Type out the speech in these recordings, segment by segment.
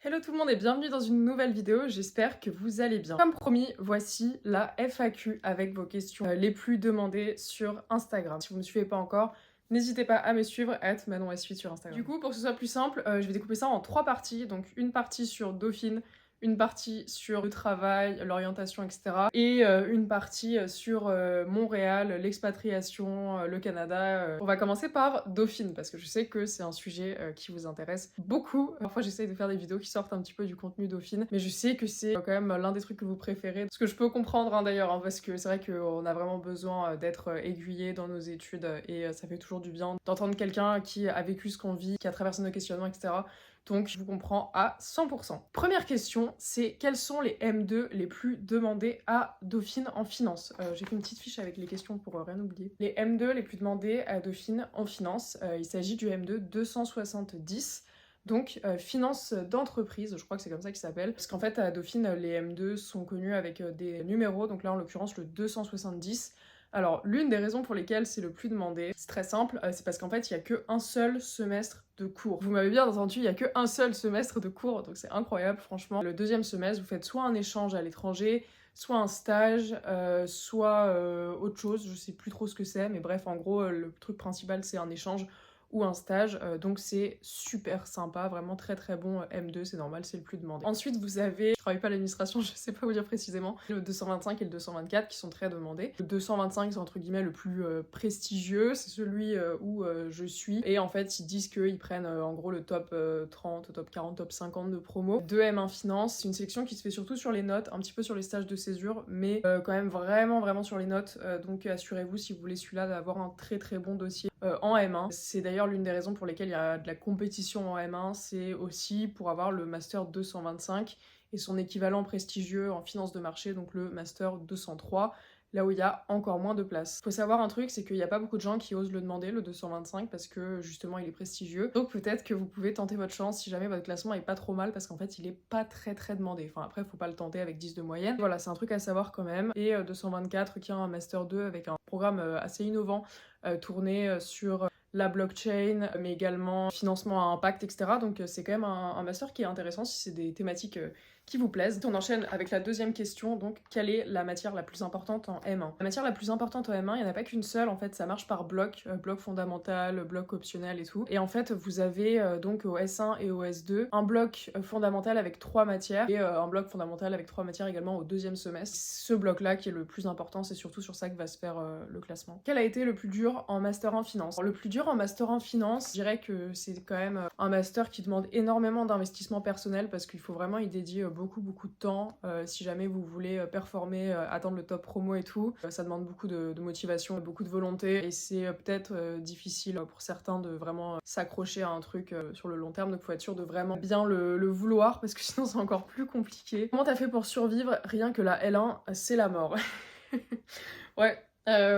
Hello tout le monde et bienvenue dans une nouvelle vidéo, j'espère que vous allez bien. Comme promis, voici la FAQ avec vos questions les plus demandées sur Instagram. Si vous ne me suivez pas encore, n'hésitez pas à me suivre, @ManonSuite sur Instagram. Du coup, pour que ce soit plus simple, je vais découper ça en 3 parties. Donc une partie sur Dauphine, une partie sur le travail, l'orientation, etc. Et une partie sur Montréal, l'expatriation, le Canada. On va commencer par Dauphine, parce que je sais que c'est un sujet qui vous intéresse beaucoup. Parfois j'essaye de faire des vidéos qui sortent un petit peu du contenu Dauphine, mais je sais que c'est quand même l'un des trucs que vous préférez. Ce que je peux comprendre d'ailleurs, parce que c'est vrai qu'on a vraiment besoin d'être aiguillé dans nos études, et ça fait toujours du bien d'entendre quelqu'un qui a vécu ce qu'on vit, qui a traversé nos questionnements, etc. Donc je vous comprends à 100%. Première question, c'est quels sont les M2 les plus demandés à Dauphine en finance? J'ai fait une petite fiche avec les questions pour rien oublier. Les M2 les plus demandés à Dauphine en finance, il s'agit du M2 270. Donc finance d'entreprise, je crois que c'est comme ça qu'il s'appelle. Parce qu'en fait à Dauphine, les M2 sont connus avec des numéros, donc là en l'occurrence le 270. Alors, l'une des raisons pour lesquelles c'est le plus demandé, c'est très simple, c'est parce qu'en fait, il n'y a qu'un seul semestre de cours. Vous m'avez bien entendu, il n'y a qu'un seul semestre de cours, donc c'est incroyable, franchement. Le deuxième semestre, vous faites soit un échange à l'étranger, soit un stage, soit autre chose, je sais plus trop ce que c'est, mais bref, en gros, le truc principal, c'est un échange ou un stage, donc c'est super sympa, vraiment très très bon. M2, c'est normal, c'est le plus demandé. Ensuite vous avez, je travaille pas à l'administration, je sais pas vous dire précisément, le 225 et le 224 qui sont très demandés. Le 225 c'est entre guillemets le plus prestigieux, c'est celui où je suis, et en fait ils disent qu'ils prennent en gros le top 30, top 40, top 50 de promo. 2M1 Finance, c'est une sélection qui se fait surtout sur les notes, un petit peu sur les stages de césure, mais quand même vraiment sur les notes, donc assurez-vous si vous voulez celui-là d'avoir un très très bon dossier en M1. C'est d'ailleurs l'une des raisons pour lesquelles il y a de la compétition en M1, c'est aussi pour avoir le Master 225 et son équivalent prestigieux en finance de marché, donc le Master 203, là où il y a encore moins de place. Faut savoir un truc, c'est qu'il n'y a pas beaucoup de gens qui osent le demander, le 225, parce que justement il est prestigieux. Donc peut-être que vous pouvez tenter votre chance si jamais votre classement est pas trop mal, parce qu'en fait il est pas très demandé. Enfin après faut pas le tenter avec 10 de moyenne. Voilà, c'est un truc à savoir quand même. Et 224 qui a un Master 2 avec un programme assez innovant, tourné sur la blockchain, mais également financement à impact, etc. Donc c'est quand même un master qui est intéressant si c'est des thématiques qui vous plaisent. On enchaîne avec la deuxième question, donc quelle est la matière la plus importante en M1? La matière la plus importante en M1, il n'y en a pas qu'une seule, en fait ça marche par bloc, bloc fondamental, bloc optionnel et tout. Et en fait vous avez donc au S1 et au S2 un bloc fondamental avec 3 matières, et un bloc fondamental avec 3 matières également au deuxième semestre. Ce bloc là qui est le plus important, c'est surtout sur ça que va se faire le classement. Quel a été le plus dur en master en finance? Alors, le plus dur en master en finance, je dirais que c'est quand même un master qui demande énormément d'investissement personnel, parce qu'il faut vraiment y dédier beaucoup de temps si jamais vous voulez performer, atteindre le top promo et tout. Ça demande beaucoup de motivation, beaucoup de volonté, et c'est peut-être difficile pour certains de vraiment s'accrocher à un truc sur le long terme, donc faut être sûr de vraiment bien le vouloir, parce que sinon c'est encore plus compliqué. Comment t'as fait pour survivre? Rien que la L1, c'est la mort. Ouais.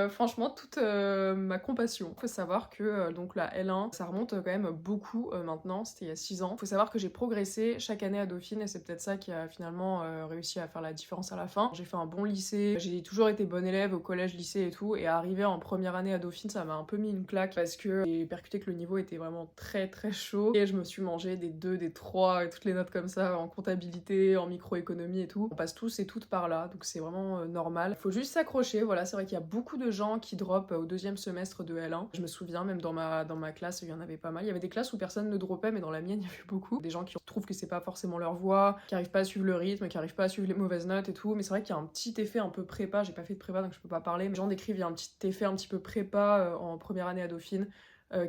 Franchement, toute ma compassion. Faut savoir que donc la L1, ça remonte quand même beaucoup maintenant, c'était il y a 6 ans. Faut savoir que j'ai progressé chaque année à Dauphine, et c'est peut-être ça qui a finalement réussi à faire la différence à la fin. J'ai fait un bon lycée, j'ai toujours été bonne élève au collège, lycée et tout, et arriver en première année à Dauphine, ça m'a un peu mis une claque, parce que j'ai percuté que le niveau était vraiment très chaud, et je me suis mangé des 2, des 3, et toutes les notes comme ça, en comptabilité, en microéconomie et tout. On passe tous et toutes par là, donc c'est vraiment normal. Faut juste s'accrocher, voilà, c'est vrai qu'il y a beaucoup de gens qui drop au deuxième semestre de L1. Je me souviens, même dans ma classe, il y en avait pas mal. Il y avait des classes où personne ne dropait, mais dans la mienne, il y avait beaucoup. Des gens qui trouvent que c'est pas forcément leur voie, qui arrivent pas à suivre le rythme, qui arrivent pas à suivre les mauvaises notes et tout. Mais c'est vrai qu'il y a un petit effet un peu prépa. J'ai pas fait de prépa, donc je peux pas parler. Mais les gens décrivent, il y a un petit effet un petit peu prépa en première année à Dauphine,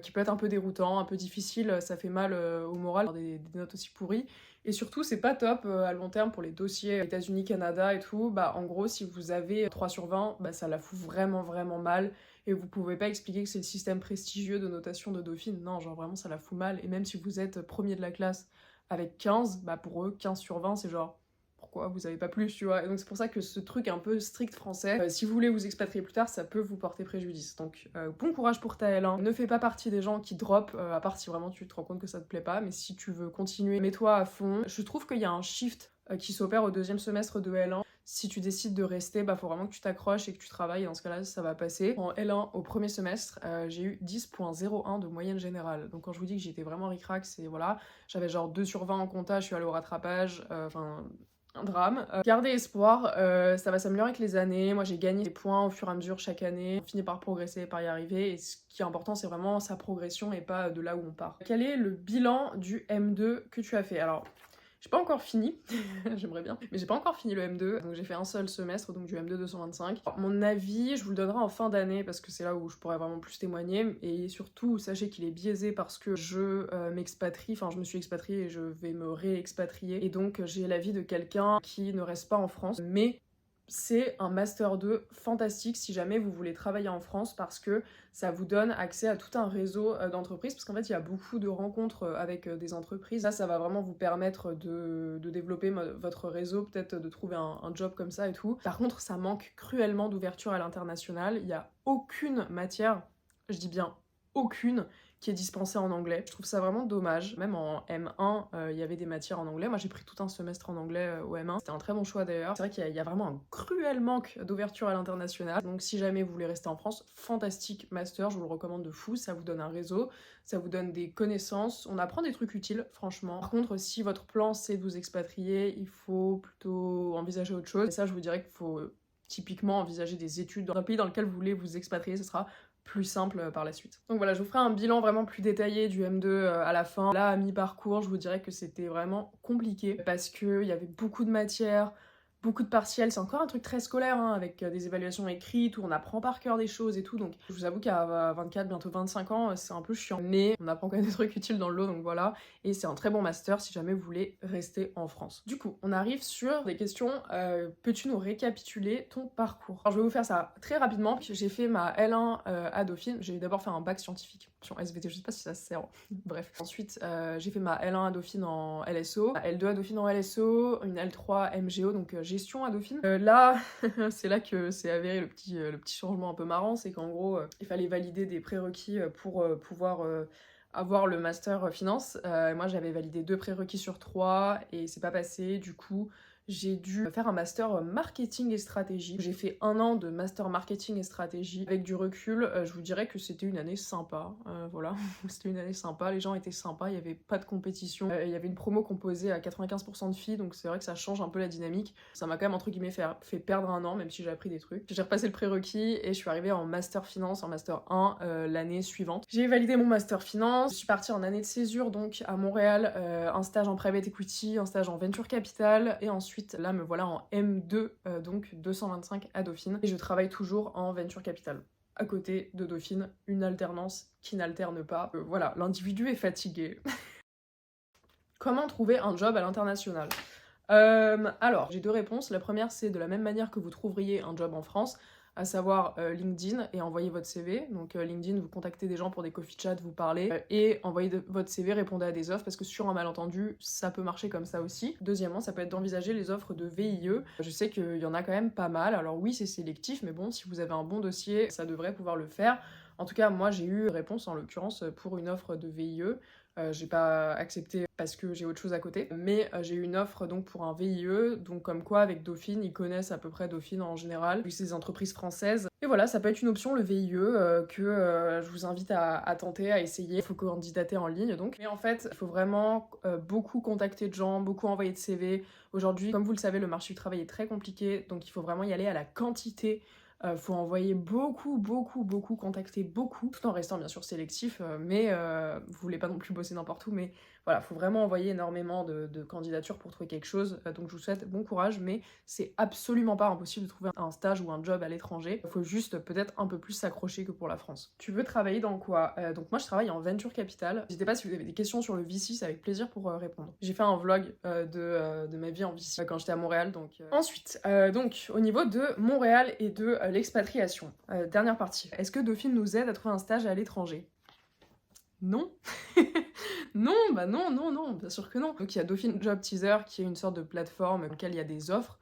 qui peut être un peu déroutant, un peu difficile, ça fait mal au moral, des notes aussi pourries. Et surtout, c'est pas top à long terme pour les dossiers États-Unis, Canada et tout. Bah, en gros, si vous avez 3 sur 20, bah, ça la fout vraiment mal. Et vous pouvez pas expliquer que c'est le système prestigieux de notation de Dauphine. Non, genre vraiment, ça la fout mal. Et même si vous êtes premier de la classe avec 15, bah, pour eux, 15 sur 20, c'est genre, pourquoi vous avez pas plus, tu vois? Et donc c'est pour ça que ce truc un peu strict français, si vous voulez vous expatrier plus tard, ça peut vous porter préjudice. Donc bon courage pour ta L1. Ne fais pas partie des gens qui drop, à part si vraiment tu te rends compte que ça te plaît pas, mais si tu veux continuer, mets-toi à fond. Je trouve qu'il y a un shift qui s'opère au deuxième semestre de L1. Si tu décides de rester, bah faut vraiment que tu t'accroches et que tu travailles, dans ce cas-là, ça va passer. En L1, au premier semestre, j'ai eu 10,01 de moyenne générale. Donc quand je vous dis que j'étais vraiment ric-rac, c'est voilà, j'avais genre 2 sur 20 en compta, je suis allée au rattrapage, enfin... un drame. Gardez espoir, ça va s'améliorer avec les années. Moi j'ai gagné des points au fur et à mesure chaque année. On finit par progresser, par y arriver. Et ce qui est important, c'est vraiment sa progression et pas de là où on part. Quel est le bilan du M2 que tu as fait? Alors, j'ai pas encore fini, j'aimerais bien, mais j'ai pas encore fini le M2, donc j'ai fait un seul semestre, donc du M2 225. Alors, mon avis, je vous le donnerai en fin d'année, parce que c'est là où je pourrais vraiment plus témoigner, et surtout, sachez qu'il est biaisé parce que je m'expatrie, enfin je me suis expatriée et je vais me réexpatrier, et donc j'ai l'avis de quelqu'un qui ne reste pas en France, mais c'est un Master 2 fantastique si jamais vous voulez travailler en France parce que ça vous donne accès à tout un réseau d'entreprises parce qu'en fait il y a beaucoup de rencontres avec des entreprises. Ça va vraiment vous permettre de développer votre réseau, peut-être de trouver un job comme ça et tout. Par contre, ça manque cruellement d'ouverture à l'international. Il n'y a aucune matière, je dis bien aucune, qui est dispensée en anglais. Je trouve ça vraiment dommage. Même en M1, il y avait des matières en anglais. Moi, j'ai pris tout un semestre en anglais au M1. C'était un très bon choix d'ailleurs. C'est vrai qu'il y a vraiment un cruel manque d'ouverture à l'international. Donc si jamais vous voulez rester en France, fantastique master, je vous le recommande de fou. Ça vous donne un réseau, ça vous donne des connaissances. On apprend des trucs utiles, franchement. Par contre, si votre plan, c'est de vous expatrier, il faut plutôt envisager autre chose. Et ça, je vous dirais qu'il faut typiquement envisager des études dans un pays dans lequel vous voulez vous expatrier. Ce sera plus simple par la suite. Donc voilà, je vous ferai un bilan vraiment plus détaillé du M2 à la fin. Là, à mi-parcours, je vous dirais que c'était vraiment compliqué parce qu'il y avait beaucoup de matières, beaucoup de partiels. C'est encore un truc très scolaire, hein, avec des évaluations écrites où on apprend par cœur des choses et tout. Donc je vous avoue qu'à 24, bientôt 25 ans, c'est un peu chiant. Mais on apprend quand même des trucs utiles dans le lot, donc voilà. Et c'est un très bon master si jamais vous voulez rester en France. Du coup, on arrive sur des questions. Peux-tu nous récapituler ton parcours? Alors je vais vous faire ça très rapidement. J'ai fait ma L1 à Dauphine. J'ai d'abord fait un bac scientifique sur SVT, je sais pas si ça se sert. Bref. Ensuite, j'ai fait ma L1 à Dauphine en LSO, ma L2 à Dauphine en LSO, une L3 MGO, donc gestion à Dauphine. Là, c'est là que c'est avéré le petit changement un peu marrant, c'est qu'en gros, il fallait valider des prérequis pour pouvoir avoir le master finance. Moi, j'avais validé 2 prérequis sur 3 et c'est pas passé. Du coup, j'ai dû faire un master marketing et stratégie. J'ai fait 1 an de master marketing et stratégie. Avec du recul, je vous dirais que c'était une année sympa. Voilà, c'était une année sympa. Les gens étaient sympas, il n'y avait pas de compétition. Il y avait une promo composée à 95% de filles, donc c'est vrai que ça change un peu la dynamique. Ça m'a quand même, entre guillemets, fait perdre 1 an, même si j'ai appris des trucs. J'ai repassé le prérequis et je suis arrivée en master finance, en master 1 l'année suivante. J'ai validé mon master finance. Je suis partie en année de césure, donc à Montréal, un stage en private equity, un stage en venture capital et ensuite là me voilà en M2, donc 225 à Dauphine, et je travaille toujours en venture capital. À côté de Dauphine, une alternance qui n'alterne pas. Voilà, l'individu est fatigué. Comment trouver un job à l'international? Alors, j'ai 2 réponses. La première, c'est de la même manière que vous trouveriez un job en France, à savoir LinkedIn et envoyer votre CV. Donc LinkedIn, vous contactez des gens pour des coffee chats, vous parlez et envoyez votre CV, répondez à des offres parce que sur un malentendu, ça peut marcher comme ça aussi. Deuxièmement, ça peut être d'envisager les offres de VIE. Je sais qu'il y en a quand même pas mal. Alors oui, c'est sélectif, mais bon, si vous avez un bon dossier, ça devrait pouvoir le faire. En tout cas, moi, j'ai eu réponse en l'occurrence pour une offre de VIE. J'ai pas accepté parce que j'ai autre chose à côté, mais j'ai eu une offre donc pour un VIE, donc comme quoi avec Dauphine, ils connaissent à peu près Dauphine en général, vu que c'est des entreprises françaises. Et voilà, ça peut être une option le VIE que je vous invite à tenter, à essayer. Il faut candidater en ligne donc. Mais en fait, il faut vraiment beaucoup contacter de gens, beaucoup envoyer de CV. Aujourd'hui, comme vous le savez, le marché du travail est très compliqué, donc il faut vraiment y aller à la quantité. Faut envoyer beaucoup, contacter beaucoup, tout en restant bien sûr sélectif, mais vous voulez pas non plus bosser n'importe où, mais voilà, faut vraiment envoyer énormément de candidatures pour trouver quelque chose, donc je vous souhaite bon courage, mais c'est absolument pas impossible de trouver un stage ou un job à l'étranger, faut juste peut-être un peu plus s'accrocher que pour la France. Tu veux travailler dans quoi? Donc moi je travaille en venture capital, n'hésitez pas si vous avez des questions sur le VC, c'est avec plaisir pour répondre. J'ai fait un vlog de ma vie en VC quand j'étais à Montréal, donc... Ensuite, donc au niveau de Montréal et de l'expatriation, dernière partie. Est-ce que Dauphine nous aide à trouver un stage à l'étranger? Non. Non, bah non, bien sûr que non. Donc il y a Dauphine Job Teaser qui est une sorte de plateforme dans laquelle il y a des offres.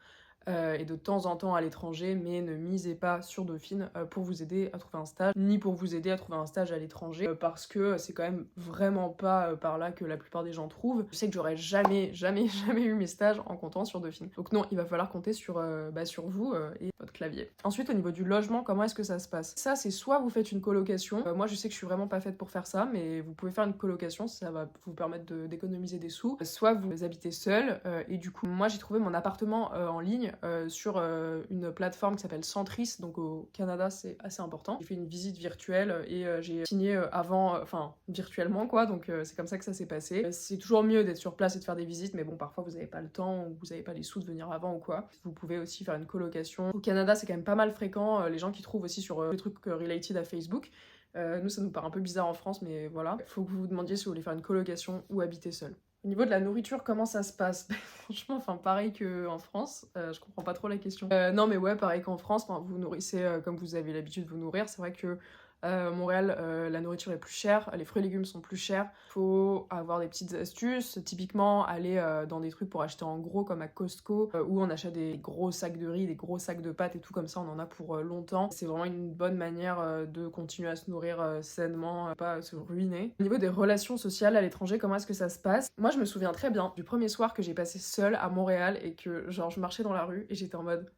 et de temps en temps à l'étranger, mais ne misez pas sur Dauphine pour vous aider à trouver un stage, ni pour vous aider à trouver un stage à l'étranger, parce que c'est quand même vraiment pas par là que la plupart des gens trouvent. Je sais que j'aurais jamais eu mes stages en comptant sur Dauphine. Donc non, il va falloir compter sur vous et votre clavier. Ensuite, au niveau du logement, comment est-ce que ça se passe? Ça, c'est soit vous faites une colocation. Moi, je sais que je suis vraiment pas faite pour faire ça, mais vous pouvez faire une colocation, ça va vous permettre d'économiser des sous. Soit vous habitez seul, et du coup, moi, j'ai trouvé mon appartement en ligne sur une plateforme qui s'appelle Centris, donc au Canada, c'est assez important. J'ai fait une visite virtuelle et j'ai signé avant, virtuellement quoi, donc c'est comme ça que ça s'est passé. C'est toujours mieux d'être sur place et de faire des visites, mais bon, parfois vous n'avez pas le temps ou vous n'avez pas les sous de venir avant ou quoi. Vous pouvez aussi faire une colocation. Au Canada, c'est quand même pas mal fréquent, les gens qui trouvent aussi sur les trucs related à Facebook. Nous, ça nous paraît un peu bizarre en France, mais voilà. Faut que vous vous demandiez si vous voulez faire une colocation ou habiter seul. Au niveau de la nourriture, comment ça se passe? Franchement, pareil qu'en France, je comprends pas trop la question. Non, mais ouais, pareil qu'en France, vous nourrissez comme vous avez l'habitude de vous nourrir. C'est vrai que Montréal, la nourriture est plus chère, les fruits et légumes sont plus chers. Faut avoir des petites astuces, typiquement aller dans des trucs pour acheter en gros comme à Costco, où on achète des gros sacs de riz, des gros sacs de pâtes et tout comme ça, on en a pour longtemps. C'est vraiment une bonne manière de continuer à se nourrir sainement, pas se ruiner. Au niveau des relations sociales à l'étranger, comment est-ce que ça se passe? Moi, je me souviens très bien du premier soir que j'ai passé seule à Montréal et que genre je marchais dans la rue et j'étais en mode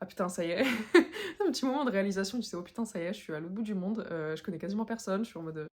ah putain, ça y est. Un petit moment de réalisation, tu sais, oh putain, ça y est, je suis à l'autre bout du monde, je connais quasiment personne, je suis en mode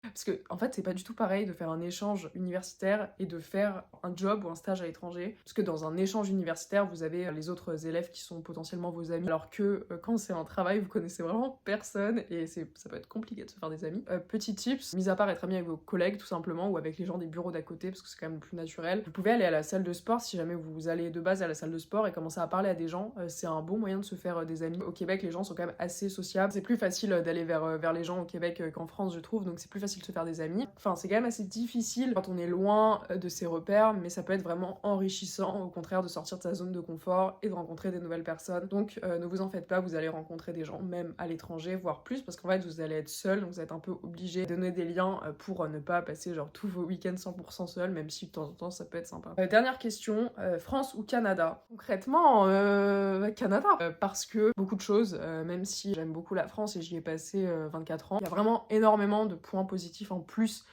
parce que, en fait, c'est pas du tout pareil de faire un échange universitaire et de faire un job ou un stage à l'étranger. Parce que dans un échange universitaire, vous avez les autres élèves qui sont potentiellement vos amis. Alors que quand c'est un travail, vous connaissez vraiment personne et ça peut être compliqué de se faire des amis. Petit tips, mis à part être ami avec vos collègues tout simplement ou avec les gens des bureaux d'à côté parce que c'est quand même plus naturel. Vous pouvez aller à la salle de sport si jamais vous allez de base à la salle de sport et commencer à parler à des gens. C'est un bon moyen de se faire des amis. Au Québec, les gens sont quand même assez sociables. C'est plus facile d'aller vers les gens au Québec qu'en France, je trouve. Donc c'est plus facile de se faire des amis. Enfin, c'est quand même assez difficile quand on est loin de ses repères, mais ça peut être vraiment enrichissant, au contraire, de sortir de sa zone de confort et de rencontrer des nouvelles personnes. Donc, ne vous en faites pas, vous allez rencontrer des gens, même à l'étranger, voire plus, parce qu'en fait, vous allez être seul, donc vous êtes un peu obligé de donner des liens pour ne pas passer genre tous vos week-ends 100% seul, même si de temps en temps, ça peut être sympa. Dernière question, France ou Canada? Concrètement, Canada, parce que beaucoup de choses, même si j'aime beaucoup la France et j'y ai passé 24 ans, il y a vraiment énormément de points positifs en plus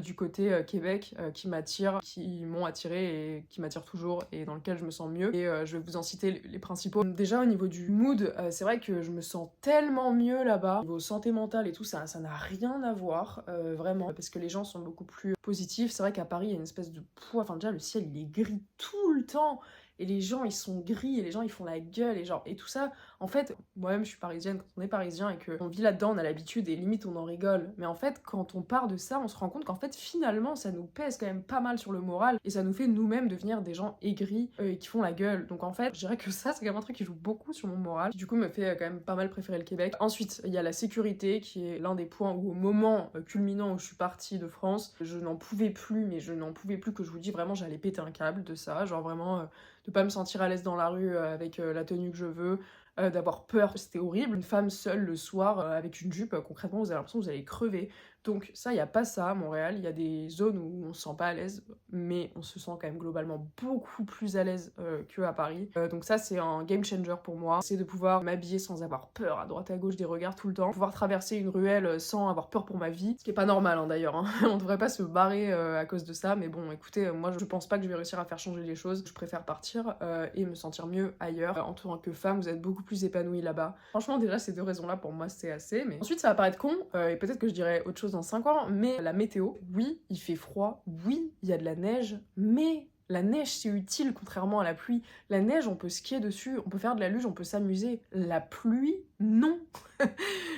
du côté Québec qui m'ont attiré et qui m'attirent toujours et dans lequel je me sens mieux. Et je vais vous en citer les principaux. Déjà au niveau du mood, c'est vrai que je me sens tellement mieux là-bas. Au niveau santé mentale et tout, ça n'a rien à voir, vraiment, parce que les gens sont beaucoup plus positifs. C'est vrai qu'à Paris, il y a une espèce de poids, déjà le ciel il est gris tout le temps. Et les gens ils sont gris et les gens ils font la gueule et tout ça. En fait, moi-même je suis parisienne, quand on est parisien et qu'on vit là-dedans, on a l'habitude et limite on en rigole. Mais en fait, quand on part de ça, on se rend compte qu'en fait finalement ça nous pèse quand même pas mal sur le moral et ça nous fait nous-mêmes devenir des gens aigris et qui font la gueule. Donc en fait, je dirais que ça c'est quand même un truc qui joue beaucoup sur mon moral, qui du coup me fait quand même pas mal préférer le Québec. Ensuite, il y a la sécurité qui est l'un des points où au moment culminant où je suis partie de France, je n'en pouvais plus, mais je n'en pouvais plus que je vous dis vraiment j'allais péter un câble de ça, genre vraiment de pas me sentir à l'aise dans la rue avec la tenue que je veux, d'avoir peur, c'était horrible. Une femme seule le soir avec une jupe, concrètement vous avez l'impression que vous allez crever. Donc ça, il n'y a pas ça à Montréal, il y a des zones où on se sent pas à l'aise, mais on se sent quand même globalement beaucoup plus à l'aise qu'à Paris. Donc ça, c'est un game changer pour moi. C'est de pouvoir m'habiller sans avoir peur à droite à gauche des regards tout le temps, pouvoir traverser une ruelle sans avoir peur pour ma vie, ce qui est pas normal d'ailleurs, hein. On devrait pas se barrer à cause de ça, mais bon, écoutez, moi je pense pas que je vais réussir à faire changer les choses. Je préfère partir et me sentir mieux ailleurs. En tant que femme, vous êtes beaucoup plus épanouie là-bas. Franchement, déjà, ces deux raisons-là, pour moi, c'est assez, mais ensuite, ça va paraître con, et peut-être que je dirais autre chose dans 5 ans, mais la météo, oui, il fait froid, oui, il y a de la neige, mais la neige, c'est utile, contrairement à la pluie. La neige, on peut skier dessus, on peut faire de la luge, on peut s'amuser. La pluie, non.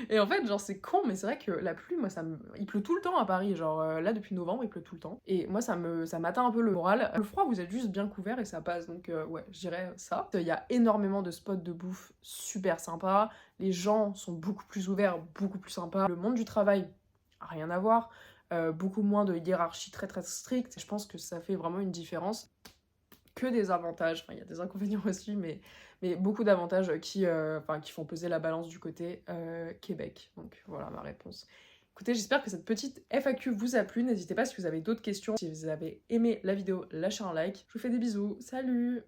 Et en fait, genre, c'est con, mais c'est vrai que la pluie, moi, il pleut tout le temps à Paris. Genre, là, depuis novembre, il pleut tout le temps. Et moi, ça m'atteint un peu le moral. Le froid, vous êtes juste bien couvert et ça passe. Donc, ouais, je dirais ça. Il y a énormément de spots de bouffe super sympas. Les gens sont beaucoup plus ouverts, beaucoup plus sympas. Le monde du travail, rien à voir. Beaucoup moins de hiérarchie très stricte. Je pense que ça fait vraiment une différence. Que des avantages, enfin il y a des inconvénients aussi, mais beaucoup d'avantages qui font peser la balance du côté Québec. Donc voilà ma réponse. Écoutez, j'espère que cette petite FAQ vous a plu. N'hésitez pas si vous avez d'autres questions. Si vous avez aimé la vidéo, lâchez un like. Je vous fais des bisous. Salut!